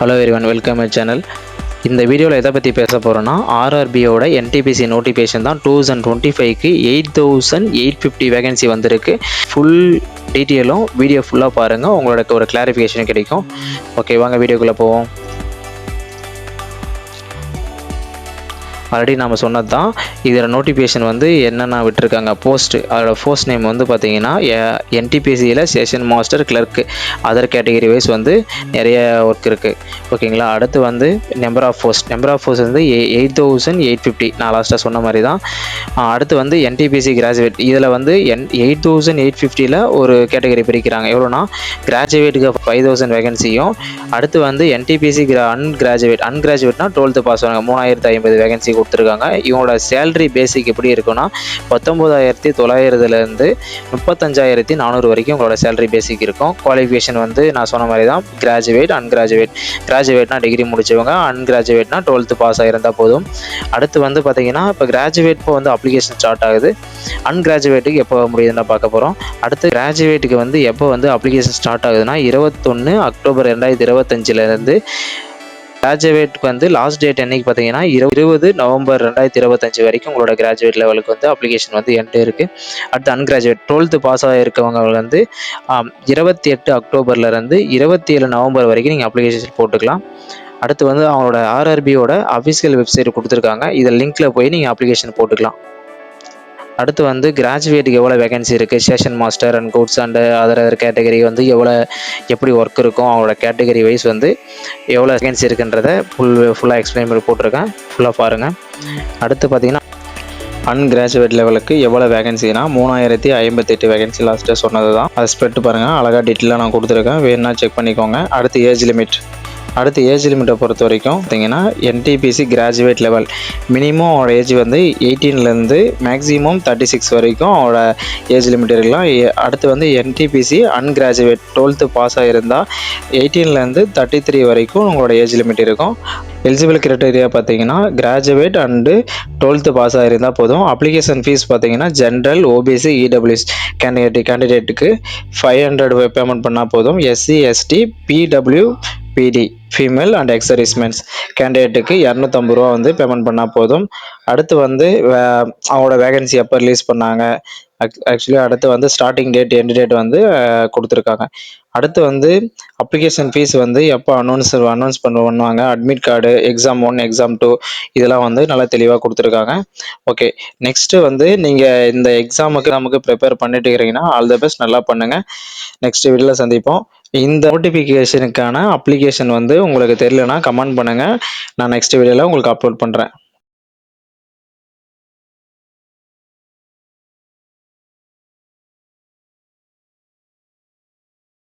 Hello everyone, welcome my channel. இந்த வீடியோவில் எதை பற்றி பேச போகிறோன்னா, ஆர்ஆர்பியோட என்டிபிசி நோட்டிஃபிகேஷன் தான் 2025க்கு 8850 வேகன்சி வந்திருக்கு. ஃபுல் டீட்டெயிலும் வீடியோ ஃபுல்லாக பாருங்கள், உங்களுக்கு ஒரு கிளாரிஃபிகேஷன் கிடைக்கும். ஓகே, வாங்க வீடியோக்குள்ளே போவோம். ஆல்ரெடி நம்ம சொன்னது தான். இதில் நோட்டிஃபிகேஷன் வந்து என்னென்ன விட்டுருக்காங்க, அதோட போஸ்ட் நேம் வந்து பார்த்தீங்கன்னா என்டிபிசியில் ஸ்டேஷன் மாஸ்டர் கிளர்க்கு அதர் கேட்டகரி வைஸ் வந்து நிறைய ஒர்க் இருக்குது. ஓகேங்களா. அடுத்து வந்து நம்பர் ஆஃப் போஸ்ட் வந்து 8850. நான் லாஸ்ட்டாக சொன்ன மாதிரி தான். அடுத்து வந்து என்டிபிசி கிராஜுவேட், இதில் வந்து 8850 ஒரு கேட்டகரி பிரிக்கிறாங்க. எவ்வளோனா, கிராஜுவேட்டுக்கு 5000 வேகன்சியும், அடுத்து வந்து என்டிபிசி அன்கிராஜுவேட்னா 12th பாஸ் ஆனாங்க 3050 வேகன்சி கொடுத்துருக்காங்க. இவங்களோட சேலரி பேசிக் எப்படி இருக்குன்னா, 19,900லேருந்து 35,400 வரைக்கும் உங்களோட சேலரி பேசிக் இருக்கும். குவாலிஃபிகேஷன் வந்து நான் சொன்ன மாதிரி தான், கிராஜுவேட்னா டிகிரி முடிச்சவங்க, அன்கிராஜுவேட்னா 12th பாஸ் ஆகிருந்தால் போதும். அடுத்து வந்து பார்த்தீங்கன்னா, இப்போ கிராஜுவேட் வந்து அப்ளிகேஷன் ஸ்டார்ட் ஆகுது. அன்கிராஜுவேட்டுக்கு எப்போ முடியுதுன்னா பார்க்க போகிறோம். அடுத்து கிராஜுவேட்டுக்கு வந்து எப்போ வந்து அப்ளிகேஷன் ஸ்டார்ட் ஆகுதுன்னா, 21 அக்டோபர் 2025லேருந்து. கிராஜுவேட்டுக்கு வந்து லாஸ்ட் டேட் என்னைக்கு பார்த்தீங்கன்னா 20 நவம்பர் 2025 வரைக்கும் உங்களோட கிராஜுவேட் லெவலுக்கு வந்து அப்ளிகேஷன் வந்து என்கிட்ட இருக்குது. அடுத்து அன்கிராஜுவேட் 12th பாஸ் ஆகிருக்கவங்க வந்து 28 அக்டோபர்லேருந்து 27 நவம்பர் வரைக்கும் நீங்கள் அப்ளிகேஷன் போட்டுக்கலாம். அடுத்து வந்து அவங்களோட ஆர்ஆர்பியோட அஃபிஷியல் வெப்சைட் கொடுத்துருக்காங்க. இதில் லிங்க்கில் போய் நீங்கள் அப்ளிகேஷன் போட்டுக்கலாம். அடுத்து வந்து கிராஜுவேட்டுக்கு எவ்வளோ வேகன்சி இருக்குது, station master and goods and other category வந்து எப்படி ஒர்க் இருக்கும், அவங்களோட கேட்டகரி வைஸ் வந்து எவ்வளோ வேகன்சி இருக்குன்றதை ஃபுல்லாக எக்ஸ்பிளைன் பண்ணி போட்டிருக்கேன். ஃபுல்லாக பாருங்கள். அடுத்து பார்த்தீங்கன்னா, அன்கிராஜுவேட் லெவலுக்கு எவ்வளோ வேகன்சினா 3058 வேகன்சி லாஸ்ட்டாக சொன்னது தான். அதை ஸ்ப்ரெட் பாருங்கள், அழகாக டீட்டெயிலாக நான் கொடுத்துருக்கேன், வேணுன்னா செக் பண்ணிக்கோங்க. அடுத்து ஏஜ் லிமிட்டை பொறுத்த வரைக்கும் பார்த்தீங்கன்னா, என்டிபிசி கிராஜுவேட் லெவல் மினிமம் அவரோட ஏஜ் வந்து 18லேருந்து மேக்ஸிமம் 36 வரைக்கும் அவரோட ஏஜ் லிமிட் இருக்கலாம். அடுத்து வந்து என்டிபிசி அன்கிராஜுவேட் 12th பாஸ் ஆகிருந்தால் 18லேருந்து 33 வரைக்கும் உங்களோட ஏஜ் லிமிட் இருக்கும். எலிஜிபிள் கிரைட்டீரியா பார்த்தீங்கன்னா, கிராஜுவேட் அண்டு 12th பாஸ் ஆகிருந்தால் போதும். அப்ளிகேஷன் ஃபீஸ் பார்த்தீங்கன்னா, ஜென்ரல், ஓபிசி, இடபிள்யூஎஸ் கேண்டிடேட்டுக்கு 500 பேமெண்ட் பண்ணால் போதும். எஸ்சி, எஸ்டி, பிடபிள்யூபிடி ஃபீமேல் அண்ட் எக்ஸர்வீஸ்மென்ஸ் கேண்டிடேட்டுக்கு 250 ரூபா வந்து பேமெண்ட் பண்ணால் போதும். அடுத்து வந்து அவங்களோட வேகன்சி எப்போ ரிலீஸ் பண்ணாங்க, ஆக்சுவலி அடுத்து வந்து ஸ்டார்டிங் டேட், எண்ட் டேட் வந்து கொடுத்துருக்காங்க. அடுத்து வந்து அப்ளிகேஷன் ஃபீஸ் வந்து எப்போ அனௌன்ஸ் பண்ணுவாங்க, அட்மிட் கார்டு, எக்ஸாம் 1, எக்ஸாம் 2 இதெல்லாம் வந்து நல்லா தெளிவாக கொடுத்துருக்காங்க. ஓகே, நெக்ஸ்ட்டு வந்து நீங்கள் இந்த எக்ஸாமுக்கு ப்ரிப்பேர் பண்ணிட்டு இருக்கிறீங்கன்னா, ஆல் த பெஸ்ட், நல்லா பண்ணுங்கள். நெக்ஸ்ட் வீடியோவில் சந்திப்போம். இந்த நோட்டிஃபிகேஷனுக்கான அப்ளிகேஷன் வந்து உங்களுக்கு தெரியலனா கமெண்ட் பண்ணுங்கள், நான் நெக்ஸ்ட் வீடியோவில் உங்களுக்கு அப்லோட் பண்ணுறேன்.